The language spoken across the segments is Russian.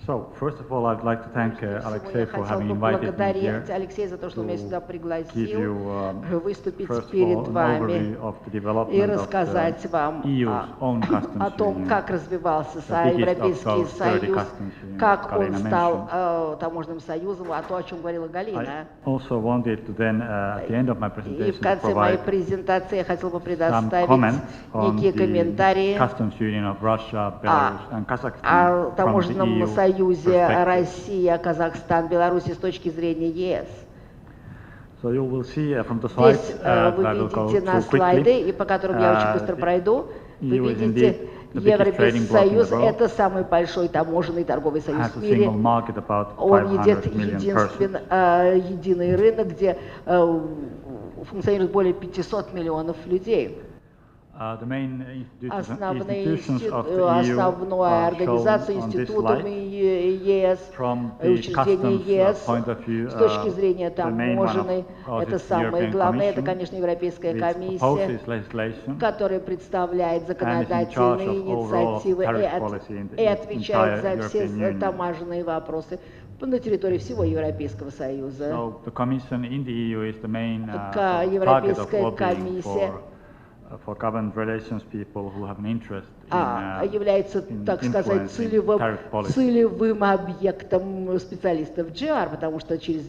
So, first of all, I'd like to thank Сегодня Alexei я for хотел having бы invited me поблагодарить here Алексея за то, что он меня сюда to give пригласил, you, выступить first of перед all, an вами overview of the и development of рассказать the вам EU's own customs о том, union, как развивался the biggest of Европейский those 30 Союз, customs unions как он Galina стал mentioned. таможенным союзом, а то, о чем говорила I Галина. also wanted to then, at the end of my И в presentation, to конце моей provide презентации я хотел бы some предоставить comments on некие the комментарии customs union of Russia, Belarus, and о Kazakhstan from the таможенном EU союзе perspective. Россия, Казахстан, Беларуси с точки зрения ЕС. So you will see from the slides Здесь that вы I will go видите на through слайды, quickly. и по которым я очень быстро The пройду, вы EU is видите, indeed the biggest trading Европейский bloc in the Союз — world. это самый большой таможенный торговый союз Has в a мире. single market about Он 500 едет million persons. единый рынок, где функционирует более 500 миллионов людей. The main Основная institutions of the EU are организация shown on this институтами slide. ЕС, From the учреждения customs ЕС, point of view, с точки зрения the main one, таможенной, of course, это is the самое European главное, это, Commission, конечно, Европейская which комиссия, proposes legislation которая представляет and is in charge законодательные of overall инициативы tariff policy in и the отвечает entire за все European Union. таможенные вопросы на территории всего Европейского Союза. So the Commission in the EU is the main target of Европейская lobbying комиссия for government relations people who have an interest in является, так сказать, influencing tariff policy. целевым объектом специалистов GR, потому что через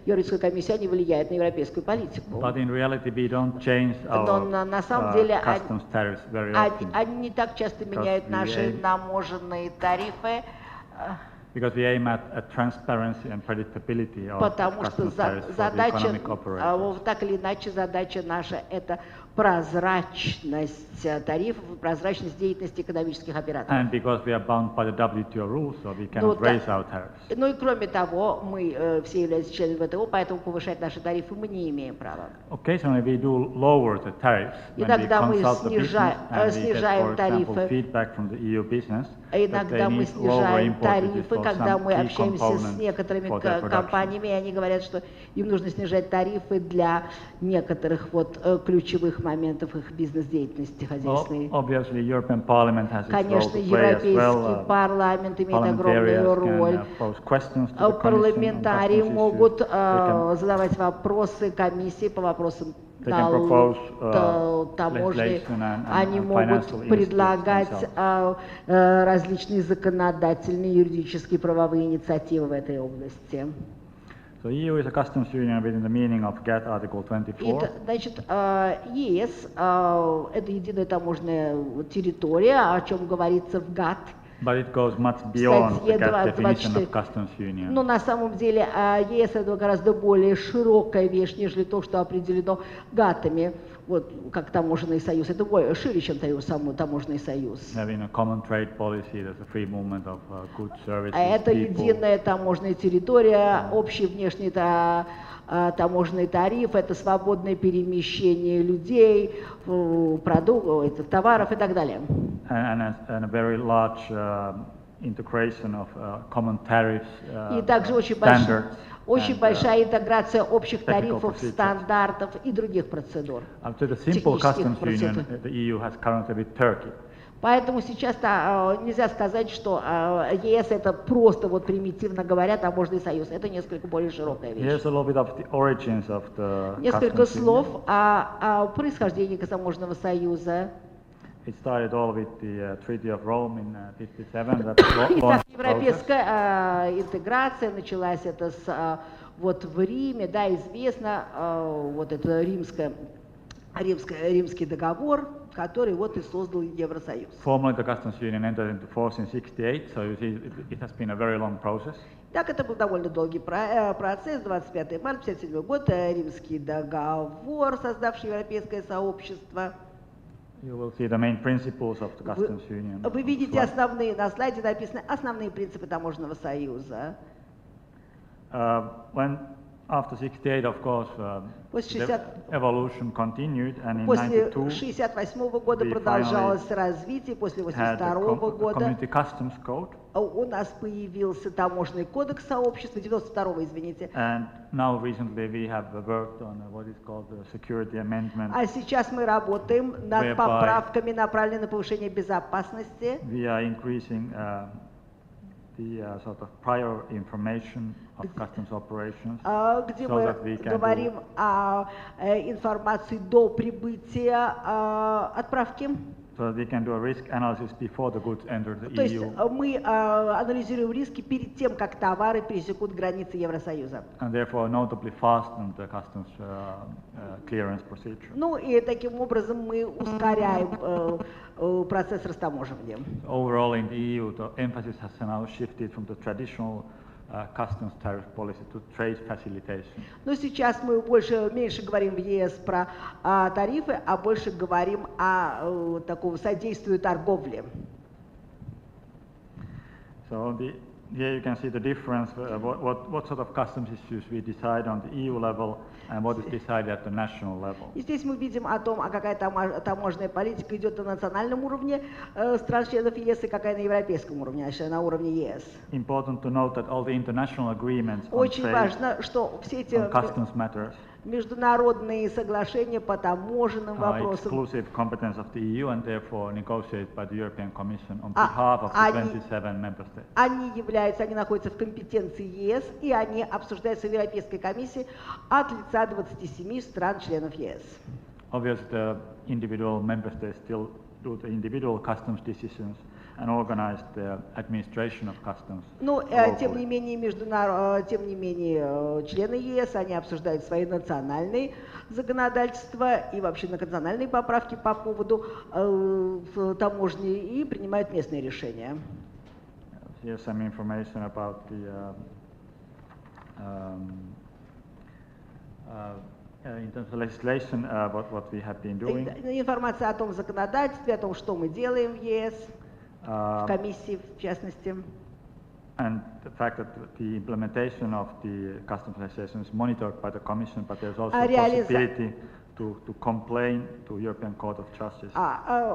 Европейскую комиссию они влияют на европейскую политику. But in reality, we don't change Но на самом деле our customs tariffs very often. они не так часто меняют наши таможенные тарифы, Because we aim at transparency and predictability of потому что customs tariffs for the задача, economic operators. так или иначе, задача наша — это прозрачность тарифов, прозрачность деятельности экономических операторов. And because we are bound by the WTO rules, so we cannot raise our tariffs. Ну и кроме того, мы все являемся членами ВТО, поэтому повышать наши тарифы мы не имеем права. Occasionally we do lower the tariffs when we Иногда мы consult the business and we get, снижаем for example, тарифы. feedback from the EU business Иногда мы снижаем тарифы, когда мы общаемся с некоторыми компаниями, и они говорят, что им нужно снижать тарифы для некоторых ключевых моментов их бизнес-деятельности хозяйственной. Конечно, Европейский парламент имеет огромную роль. Парламентарии могут задавать вопросы комиссии по вопросам таможни, они могут предлагать различные законодательные, юридические, правовые инициативы в этой области. So EU is a customs union within the meaning of GATT Article 24. Значит, ЕС это единая таможенная территория, о чем говорится в ГАТТ. But it goes much beyond the GATT definition of customs union. Но на самом деле ЕС это гораздо более широкая вещь, нежели то, что определено ГАТТами, как таможенный союз. Это шире, чем самый таможенный союз. Having a common trade policy, there's a free movement of goods, services, это people. Единая таможенная территория, общий внешний таможенный тариф, это свободное перемещение людей, продуктов, товаров и так далее. And a very large integration of common tariffs, и также очень большая интеграция общих тарифов, стандартов и других процедур. To the simple customs union, the EU has currently with Turkey. Поэтому сейчас нельзя сказать, что ЕС это просто, примитивно говоря, таможенный союз. Это несколько более широкая вещь. Несколько слов о происхождении таможенного союза. It started all with the Treaty of Rome in 57. Итак, европейская интеграция началась это в Риме, да, известно, это римский договор, который и создал Евросоюз. Formally, the customs union entered into force in 68, so you see, it has been a very long process. Так, это был довольно долгий процесс. 25 марта 1957 год, Римский договор, создавший европейское сообщество. You will see the main principles of the customs union. Вы видите на слайде написаны основные принципы таможенного союза. After 68, of course, the evolution continued, and in 92, после 68 года продолжалось развитие, после 82 года Community Customs Code. У нас появился таможенный кодекс сообщества, 92-го, извините. And now recently we have worked on what is called the security amendment. А сейчас мы работаем над поправками, направленными на повышение безопасности. We are increasing the sort of prior information of customs operations, где so мы that we can говорим о информации до прибытия отправки. So that we can do a risk analysis before the goods enter the То есть EU. мы анализируем риски перед тем, как товары пересекут границы Евросоюза. And therefore notably fasten the customs clearance procedure. Ну и таким образом мы ускоряем процесс растаможивания. Overall in the EU, the emphasis has now shifted from the traditional customs tariff policy to trade facilitation. Но сейчас мы меньше говорим в ЕС про тарифы, а больше говорим о таком содействии торговле. So here you can see the difference, what sort of customs issues we decide on the EU level and what is decided at the national level. И здесь мы видим о том, какая таможенная политика идет на национальном уровне стран-членов ЕС и какая на европейском уровне, на уровне ЕС. Important to note that all the international agreements on Очень важно, что все эти customs matters международные соглашения по таможенным вопросам exclusive competence of the EU and therefore negotiated by the European Commission on behalf of the 27 member states. Они находятся в компетенции ЕС, и они обсуждаются в Европейской комиссии от лица 27 стран-членов ЕС. Obviously, the individual member states still do the individual customs decisions and organize the administration of customs. Но тем не менее члены ЕС, они обсуждают свои национальные законодательства и вообще национальные поправки по поводу таможни и принимают местные решения. Here's some information about the in terms of legislation, what we have been doing. Информация о том законодательстве, о том, что мы делаем в ЕС, в комиссии в частности. And the fact that the implementation of the customs legislation is monitored by the Commission, but there's also a possibility to complain to European Court of Justice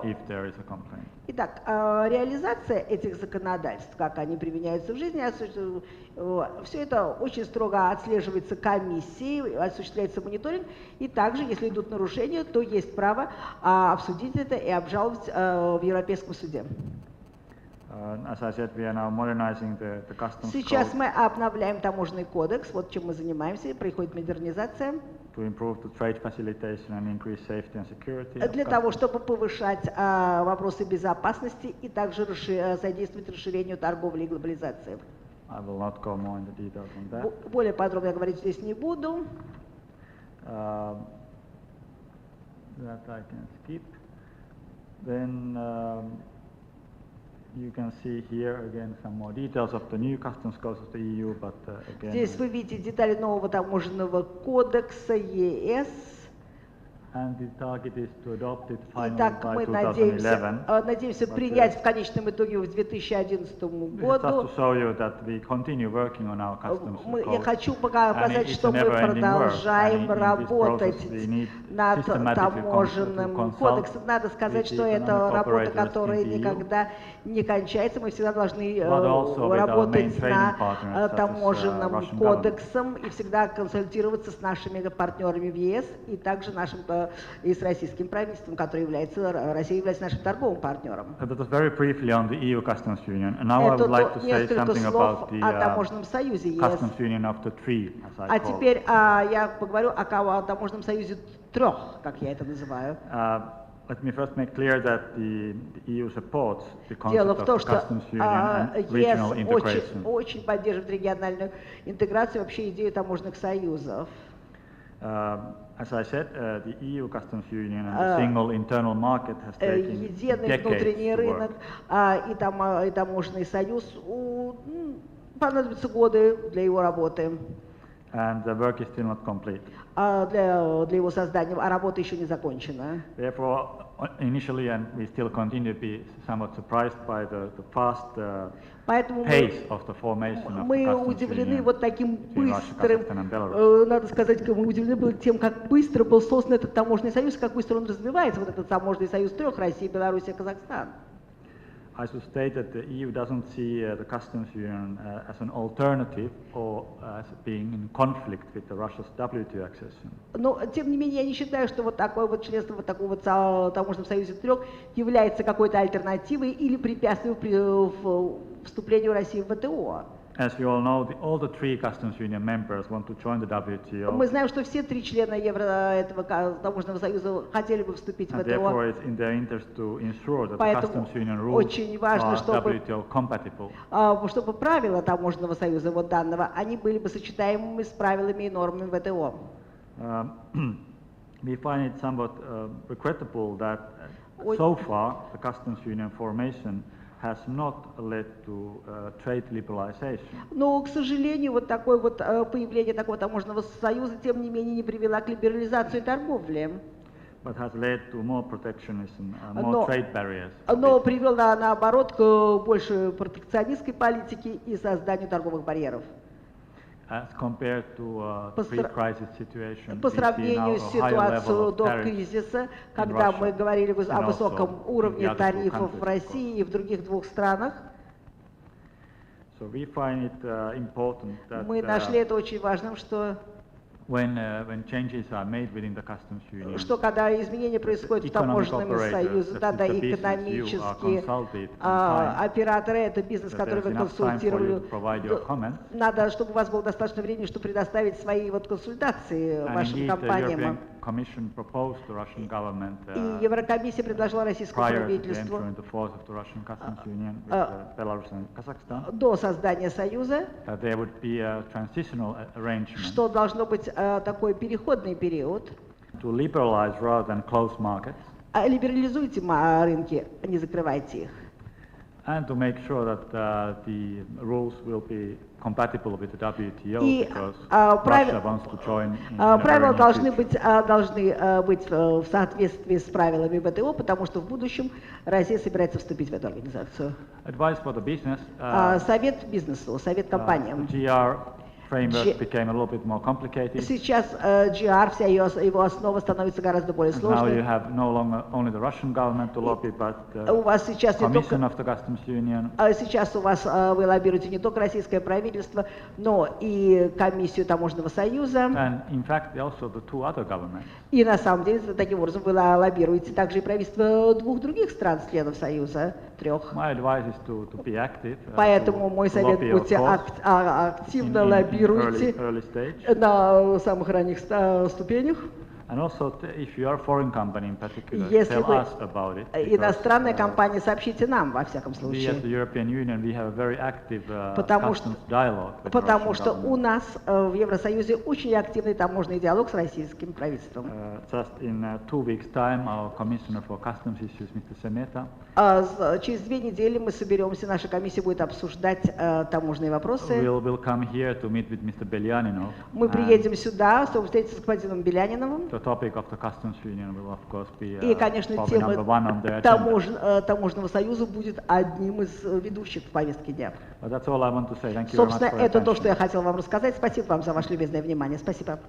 if there is a complaint. Итак, реализация этих законодательств, как они применяются в жизни, все это очень строго отслеживается комиссией, осуществляется мониторинг, и также, если идут нарушения, то есть право обсудить это и обжаловать в Европейском суде. As I said, we are now modernizing the customs Сейчас code. мы обновляем таможенный кодекс, вот чем мы занимаемся, происходит модернизация. To improve the trade facilitation and increase safety and security. Для того, чтобы повышать вопросы безопасности и также содействовать расширению торговли и глобализации. I will not go more into details on that. Более подробно я говорить здесь не буду. That I can skip. Then you can see here again some more details of the new customs codes of the EU, but again. Здесь вы видите детали нового таможенного кодекса ЕС. And the target is to adopt it finally Итак, by мы 2011. надеемся принять в конечном итоге в 2011 году. Just to show you that we continue working on our customs Я хочу показать, что мы продолжаем работать над таможенным кодексом. Надо сказать, что это работа, которая никогда не кончается. Мы всегда должны работать над таможенным кодексом и всегда консультироваться с нашими партнерами в ЕС и также нашим и с российским правительством, которое Россия является нашим торговым партнером. That was very briefly on the EU customs union, and now I would like to say something about the customs union of the three, as I call it. А теперь я поговорю о таможенном союзе трех, как я это называю. Let me first make clear that the EU supports the concept of the customs union and regional integration. Очень поддерживает региональную интеграцию, вообще идею таможенных союзов. As I said, the EU customs union and the single internal market has taken единый внутренний рынок и таможенный союз понадобятся годы для его работы. And the work is still not complete. Для его создания, а работа еще не закончена. Therefore, initially, and we still continue to be somewhat surprised by the fast pace of the formation of the мы удивлены вот таким быстрым, надо сказать, мы удивлены были тем, как быстро был создан этот таможенный союз, как быстро он развивается, вот этот таможенный союз трех: Россия, Белоруссия, Казахстан. I should state that the EU doesn't see the customs union as an alternative or as being in conflict with Russia's WTO accession. Но тем не менее я не считаю, что вот такое вот членство вот такого вот таможенного союза трех является какой-то альтернативой или препятствием вступлению России в ВТО. As you all know, all the three customs union members want to join the WTO. Мы знаем, что все 3 члена этого таможенного союза хотели бы вступить в ВТО. Therefore, it's in their interest to ensure that the customs union rules очень важно, are WTO compatible. Чтобы правила таможенного союза вот данного, они были бы сочетаемыми с правилами и нормами ВТО. We find it somewhat regrettable that so far the customs union formation has not led to trade liberalization. Но, к сожалению, вот такое вот появление такого таможенного союза, тем не менее, не привело к либерализации торговли. But has led to more protectionism, more trade barriers. Но привело наоборот к большей протекционистской политике и созданию торговых барьеров. As compared to pre-crisis situation, по сравнению с ситуацией до кризиса, когда мы говорили о высоком уровне тарифов в России и в других 2 странах, мы нашли это очень важным, что что когда изменения происходят в таможенном союзе, тогда экономические операторы, это бизнес, который вы консультировали, надо, чтобы у вас было достаточно времени, чтобы предоставить свои вот консультации вашим компаниям. И Еврокомиссия предложила российскому правительству до создания союза, что должно быть такой переходный период. Либерализуйте рынки, не закрывайте их. And to make sure that the rules will be compatible with the WTO, because Russia wants to join. Правила должны быть в соответствии с правилами ВТО, потому что в будущем Россия собирается вступить в эту организацию. Advice for the business. Совет бизнесу, совет компаниям. Сейчас GR, вся его основа становится гораздо более сложной. У вас сейчас не только сейчас у вас вы лоббируете не только российское правительство, но и комиссию таможенного союза. И на самом деле таким образом вы лоббируете также и правительство 2 других стран, членов союза, 3. Поэтому мой совет: будьте активно лоббируйте на самых ранних ступенях. Если вы иностранная компания, сообщите нам, во всяком случае. Потому что у нас в Евросоюзе очень активный таможенный диалог с российским правительством. Через 2 недели мы соберемся, наша комиссия будет обсуждать таможенные вопросы. Мы приедем сюда, чтобы встретиться с господином Беляниновым. И, конечно, тема таможенного союза будет одним из ведущих в повестке дня. Собственно, это то, что я хотела вам рассказать. Спасибо вам за ваше любезное внимание. Спасибо.